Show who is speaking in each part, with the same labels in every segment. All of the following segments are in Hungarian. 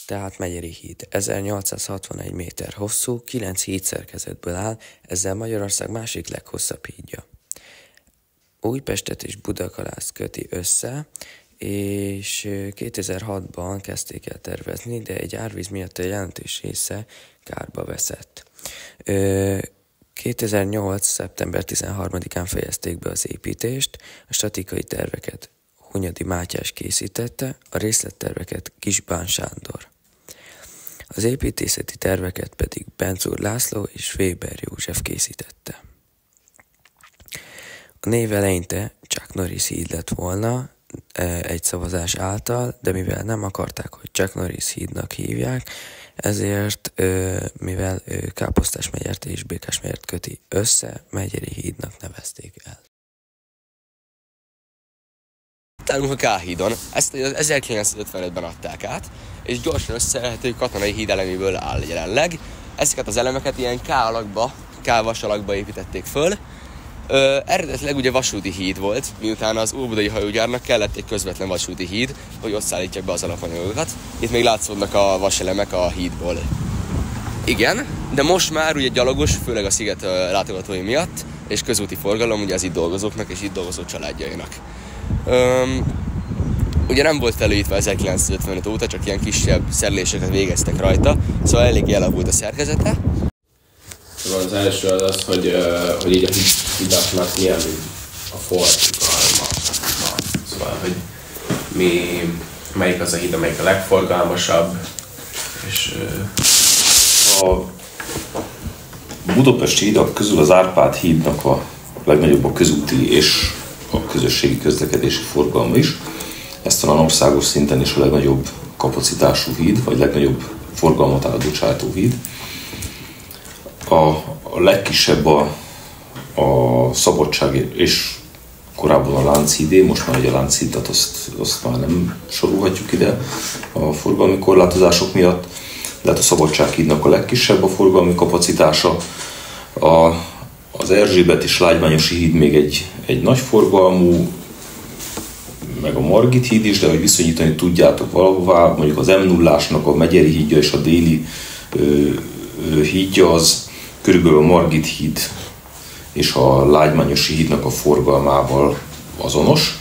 Speaker 1: tehát Megyeri híd. 1861 méter hosszú, 9 hídszerkezetből áll, ezzel Magyarország másik leghosszabb hídja. Újpestet és Budakalázt köti össze, és 2006-ban kezdték el tervezni, de egy árvíz miatt a jelentős része kárba veszett. 2008. szeptember 13-án fejezték be az építést, a statikai terveket Hunyadi Mátyás készítette, a részletterveket Kisbán Sándor. Az építészeti terveket pedig Bencúr László és Weber József készítette. A név eleinte Chuck Norris híd lett volna egy szavazás által, de mivel nem akarták, hogy Chuck Norris hídnak hívják, ezért, mivel Káposztásmegyert és Békásmegyert köti össze, Megyeri hídnak nevezték el.
Speaker 2: Állunk a K-hídon, ezt 1955-ben adták át, és gyorsan összeérhető katonai híd eleméből áll jelenleg. Ezeket az elemeket ilyen K-vas alakba építették föl. Eredetileg ugye vasúti híd volt, miután az óbudai hajógyárnak kellett egy közvetlen vasúti híd, hogy ott szállítják be az alapanyagokat. Itt még látszódnak a vaselemek a hídból. Igen, de most már ugye gyalogos, főleg a sziget látogatói miatt, és közúti forgalom ugye az itt dolgozóknak és itt dolgozó családjainak. Ugye nem volt felújítva 1955 óta, csak ilyen kisebb szereléseket végeztek rajta, szóval eléggé elavult a szerkezete.
Speaker 3: Az első az, hogy így a hídaknak milyen a forgalma. Szóval, hogy melyik az a híd, amelyik a legforgalmasabb, és
Speaker 4: a budapesti hídak közül az Árpád hídnak a legnagyobb a közúti és a közösségi közlekedési forgalma is. Ez talán országos szinten is a legnagyobb kapacitású híd, vagy legnagyobb forgalmat elbocsátó híd. A legkisebb a Szabadság és korábban a Lánchídé, most már a Lánchídat azt már nem sorolhatjuk ide a forgalmi korlátozások miatt, de hát a Szabadsághídnak a legkisebb a forgalmi kapacitása. Az Erzsébet és Lágymányosi híd még egy nagy forgalmú, meg a Margit híd is, de hogy viszonyítani tudjátok valahová, mondjuk az M0-ásnak a Megyeri hídja és a déli hídja az körülbelül a Margit híd és a Lágymányosi hídnak a forgalmával azonos.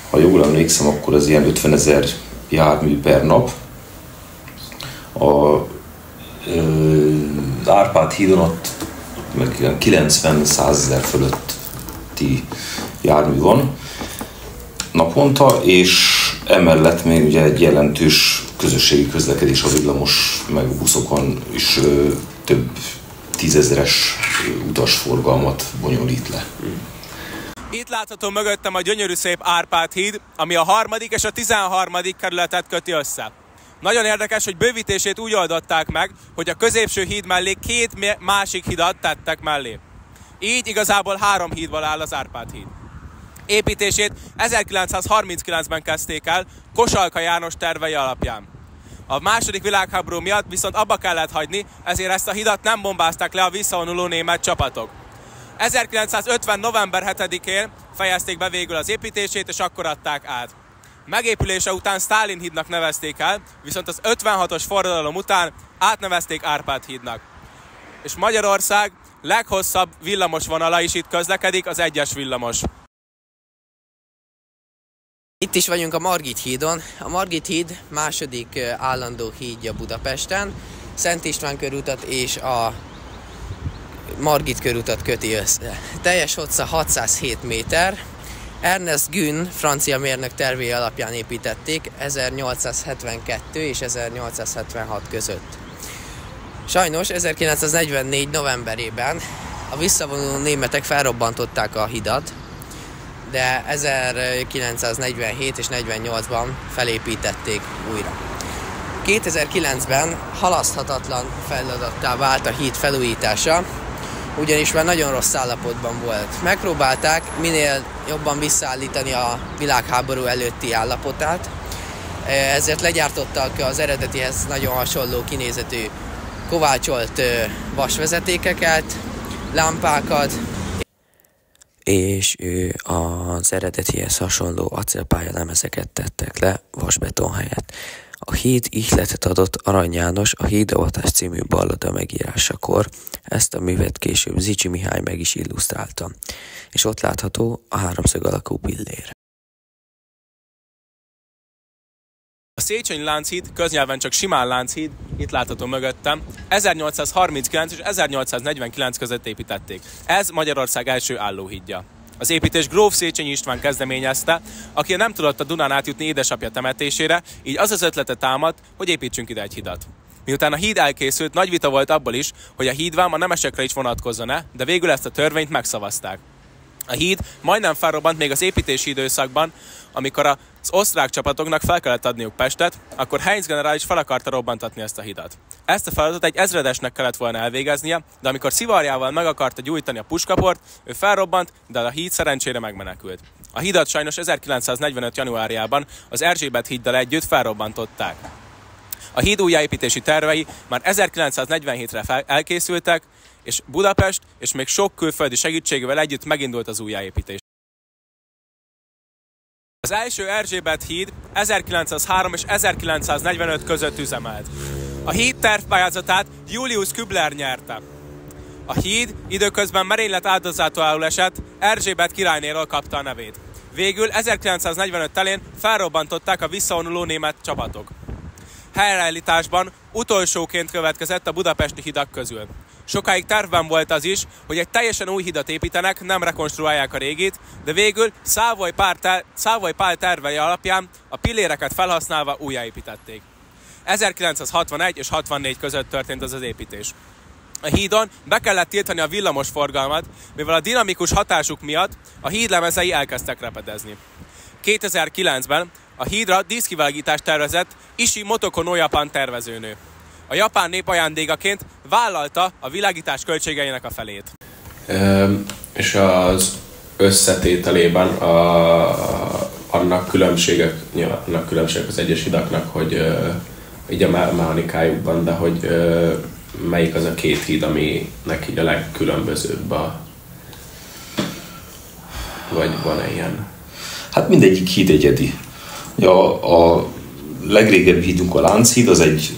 Speaker 4: Ha jól emlékszem, akkor ez ilyen 50 000 jármű per nap. Az Árpád hídon ott meg 90-100 000 fölötti jármű van naponta, és emellett még ugye egy jelentős közösségi közlekedés a villamos meg a buszokon is több 10 000-es utasforgalmat bonyolít le.
Speaker 5: Itt látható mögöttem a gyönyörű szép Árpád híd, ami a 3. és a 13. kerületet köti össze. Nagyon érdekes, hogy bővítését úgy oldották meg, hogy a középső híd mellé 2 másik hidat tettek mellé. Így igazából 3 hídból áll az Árpád híd. Építését 1939-ben kezdték el Kosalka János tervei alapján. A második világháború miatt viszont abba kellett hagyni, ezért ezt a hidat nem bombázták le a visszavonuló német csapatok. 1950. november 7-én fejezték be végül az építését, és akkor adták át. Megépülése után Sztálin hídnak nevezték el, viszont az 56-os forradalom után átnevezték Árpád hídnak. És Magyarország leghosszabb villamosvonala is itt közlekedik, az 1-es villamos.
Speaker 6: Itt is vagyunk a Margit hídon. A Margit híd második állandó hídja Budapesten. Szent István körutat és a Margit körutat köti össze. Teljes hossza 607 méter. Ernest Gün francia mérnök tervei alapján építették 1872 és 1876 között. Sajnos 1944. novemberében a visszavonuló németek felrobbantották a hidat, de 1947 és 48-ban felépítették újra. 2009-ben halaszthatatlan feladattá vált a híd felújítása, ugyanis már nagyon rossz állapotban volt. Megpróbálták minél jobban visszaállítani a világháború előtti állapotát, ezért legyártottak az eredetihez nagyon hasonló kinézetű kovácsolt vasvezetékeket, lámpákat,
Speaker 1: és az eredetihez hasonló acélpályalemezeket tettek le vasbeton helyett. A híd ihletet adott Arany János a Hídavatás című ballada megírásakor, ezt a művet később Zichy Mihály meg is illusztrálta, és ott látható a háromszög alakú pillér.
Speaker 5: A Széchenyi Lánchíd, köznyelven csak simán Lánchíd, itt látható mögöttem, 1839 és 1849 között építették. Ez Magyarország első állóhídja. Az építés gróf Széchenyi István kezdeményezte, aki nem tudott a Dunán átjutni édesapja temetésére, így az ötlete támadt, hogy építsünk ide egy hidat. Miután a híd elkészült, nagy vita volt abból is, hogy a hídvám a nemesekre is vonatkozzon-e, de végül ezt a törvényt megszavazták. A híd majdnem felrobbant még az építési időszakban, amikor az osztrák csapatoknak fel kellett adniuk Pestet, akkor Heinz generális fel akarta robbantatni ezt a hidat. Ezt a feladatot egy ezredesnek kellett volna elvégeznie, de amikor szivarjával meg akarta gyújtani a puskaport, ő felrobbant, de a híd szerencsére megmenekült. A hidat sajnos 1945. januárjában az Erzsébet híddal együtt felrobbantották. A híd újjáépítési tervei már 1947-re elkészültek, és Budapest és még sok külföldi segítségével együtt megindult az újjáépítés. Az első Erzsébet híd 1903 és 1945 között üzemelt. A híd tervpályázatát Julius Kübler nyerte. A híd időközben merénylet áldozatául esett, Erzsébet királynéról kapta a nevét. Végül 1945 telén felrobbantották a visszavonuló német csapatok. Helyreállításban utolsóként következett a budapesti hidak közül. Sokáig tervben volt az is, hogy egy teljesen új hidat építenek, nem rekonstruálják a régit, de végül Szávoly Pál tervei alapján a pilléreket felhasználva újjáépítették. 1961 és 64 között történt az építés. A hídon be kellett tiltani a villamos forgalmat, mivel a dinamikus hatásuk miatt a hídlemezei elkezdtek repedezni. 2009-ben a hídra díszkivágítást tervezett Ishii Motoko no Japan tervezőnő. A japán nép ajándékaként vállalta a világítás költségeinek a felét.
Speaker 3: És az összetételében annak különbségek az egyes hidaknak, hogy így a mechanikájukban, de hogy melyik az a két híd, aminek így a legkülönbözőbb vagy van-e ilyen?
Speaker 4: Hát mindegyik híd egyedi. A legrégebbi hídunk a Lánchíd, az egy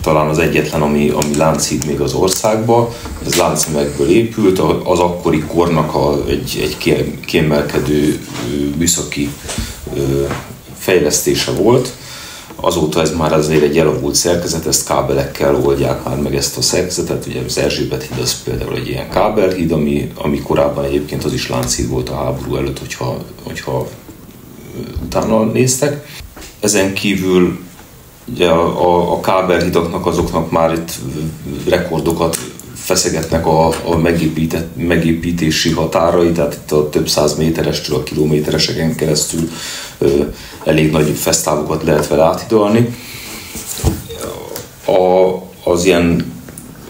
Speaker 4: talán az egyetlen, ami Lánchíd még az országban. Ez láncszemekből épült, az akkori kornak egy kiemelkedő műszaki fejlesztése volt. Azóta ez már azért egy elavult szerkezet, ezt kábelekkel oldják már meg ezt a szerkezetet. Ugye az Erzsébet híd az például egy ilyen kábelhíd, ami korábban egyébként az is Lánchíd volt a háború előtt, hogyha utána néztek. Ezen kívül ugye a kábelhidaknak azoknak már itt rekordokat feszegetnek a megépítési határai, tehát itt a több száz méterestől a kilométereseken keresztül elég nagy fesztávokat lehet vele áthidalni.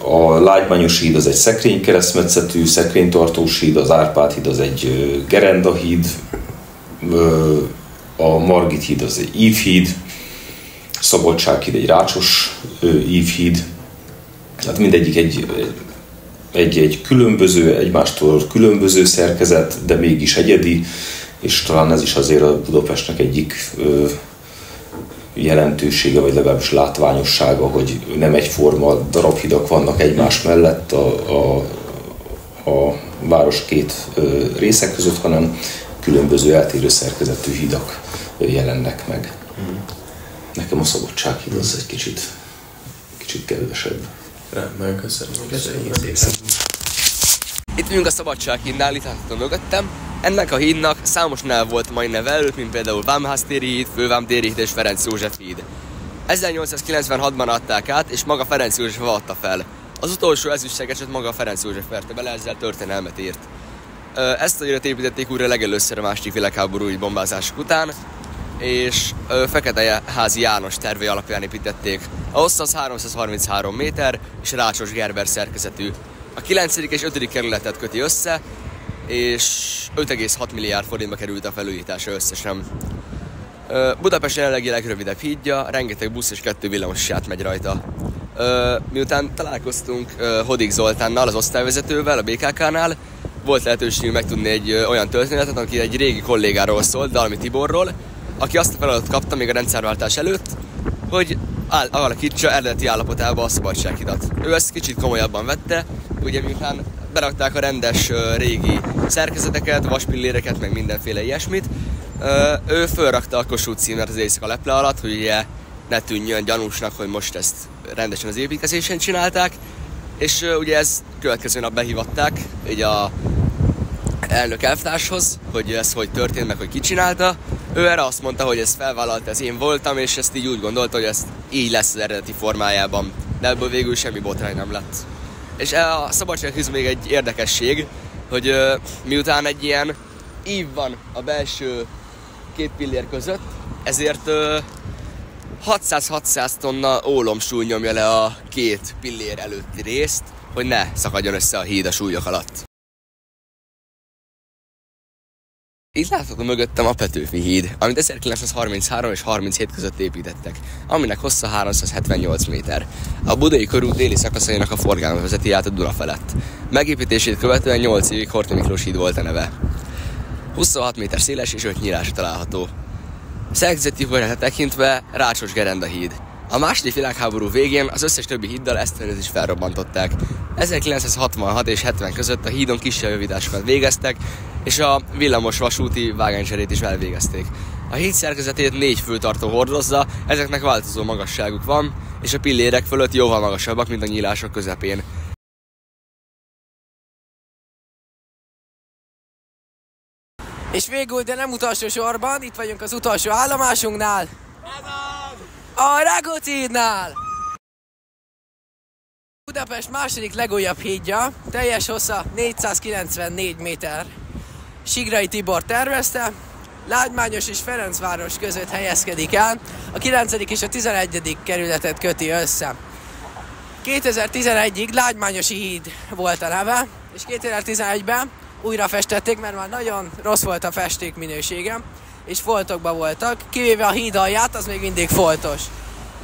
Speaker 4: A Lágymányos híd az egy szekrénykeresztmetszetű, szekrénytartós híd, az Árpád híd az egy gerendahíd, a Margit híd az egy ívhíd, Szabadsághíd egy rácsos ívhíd, tehát mindegyik egy különböző, egymástól különböző szerkezet, de mégis egyedi, és talán ez is azért a Budapestnek egyik jelentősége, vagy legalábbis látványossága, hogy nem egyforma darabhidak vannak egymás mellett a város két része között, hanem különböző eltérő szerkezetű hidak jelennek meg. Nekem a Szabadsághíd az egy kicsit kevesebb.
Speaker 3: Rendben, köszönjük
Speaker 2: szépen. Itt vagyunk a Szabadsághídnál, itt láthatom mögöttem. Ennek a hídnak számos neve volt mai neve előtt, mint például Vámháztéri híd, Fővámtéri híd és Ferenc József híd. 1896-ban adták át, és maga Ferenc József adta fel. Az utolsó ezüstszegecset maga Ferenc József verte bele, ezzel történelmet írt. Ezt a hídet építették újra legelőször a második világháborúi bombázások után, és Feketeházi János tervei alapján építették. A hossz az 333 méter, és rácsos gerber szerkezetű. A 9. és 5. kerületet köti össze, és 5,6 milliárd forintba került a felújítása összesen. Budapest jelenlegi legrövidebb hídja, rengeteg busz és 2 villamos átmegy rajta. Miután találkoztunk Hodik Zoltánnal, az osztályvezetővel a BKK-nál, volt lehetőségünk megtudni egy olyan történetet, aki egy régi kollégáról szólt, Dalmi Tiborról, aki azt a feladatot kapta még a rendszerváltás előtt, hogy alakítsa eredeti állapotába a Szabadsághidat. Ő ezt kicsit komolyabban vette, ugye miután berakták a rendes régi szerkezeteket, vaspilléreket, meg mindenféle ilyesmit, ő fölrakta a Kossuth címet az éjszaka leple alatt, hogy ugye ne tűnjön gyanúsnak, hogy most ezt rendesen az építkezésen csinálták, és ugye ez következő nap behívatták így a elnök elvtárshoz, hogy ez hogy történt, meg hogy ki csinálta. Ő erre azt mondta, hogy ezt felvállalta, ez én voltam, és ezt így úgy gondolta, hogy ez így lesz az eredeti formájában, de ebből végül semmi botrány nem lett. És a Szabadsághíd még egy érdekesség, hogy miután egy ilyen ív van a belső két pillér között, ezért 600-600 tonna ólomsúly nyomja le a két pillér előtti részt, hogy ne szakadjon össze a híd a súlyok alatt. Itt látható mögöttem a Petőfi híd, amit 1933 és 37 között építettek, aminek hossza 378 méter. A Budai körút déli szakaszainak a forgalma vezeti át a Duna felett. Megépítését követően 8 évig Horthy Miklós híd volt a neve. 26 méter széles és 5 nyílásra található. Szerkezeti forrását tekintve Rácsos Gerenda híd. A második világháború végén az összes többi híddal ezt is felrobbantották. 1966 és 70 között a hídon kisebb javításokat végeztek, és a villamos vasúti vágánycserét is elvégezték. A híd szerkezetét 4 főtartó hordozza, ezeknek változó magasságuk van, és a pillérek fölött jóval magasabbak, mint a nyílások közepén.
Speaker 6: És végül, de nem utolsó sorban, itt vagyunk az utolsó állomásunknál. A Rákóczi hídnál! Budapest második legújabb hídja, teljes hossza 494 méter. Sigrai Tibor tervezte, Lágymányos és Ferencváros között helyezkedik el, a 9. és a 11. kerületet köti össze. 2011-ig Lágymányosi híd volt a neve, és 2011-ben újra festették, mert már nagyon rossz volt a festék minősége, és foltokban voltak, kivéve a híd alját, az még mindig foltos.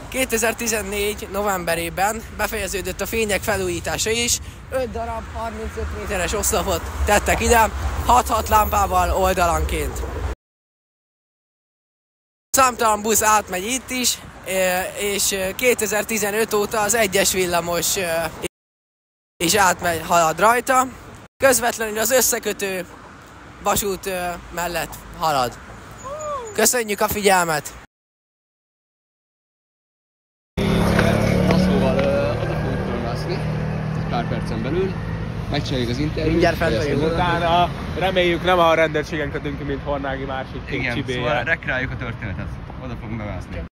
Speaker 6: 2014 novemberében befejeződött a fények felújítása is, 5 darab 35 méteres oszlopot tettek ide, 6-6 lámpával oldalanként. Számtalan busz átmegy itt is, és 2015 óta az 1-es villamos is halad rajta. Közvetlenül az összekötő vasút mellett halad. Köszönjük a figyelmet!
Speaker 2: Szóval oda fogjuk fölmászni, egy pár percen belül, megcsináljuk az interjút.
Speaker 6: Mindjárt fel vagyunk.
Speaker 5: Utána reméljük nem a rendőrségen kötünk ki, mint Hornági másik
Speaker 2: Igen,
Speaker 5: csibéje.
Speaker 2: szóval rekreáljuk a történetet. Oda fogunk bemászni.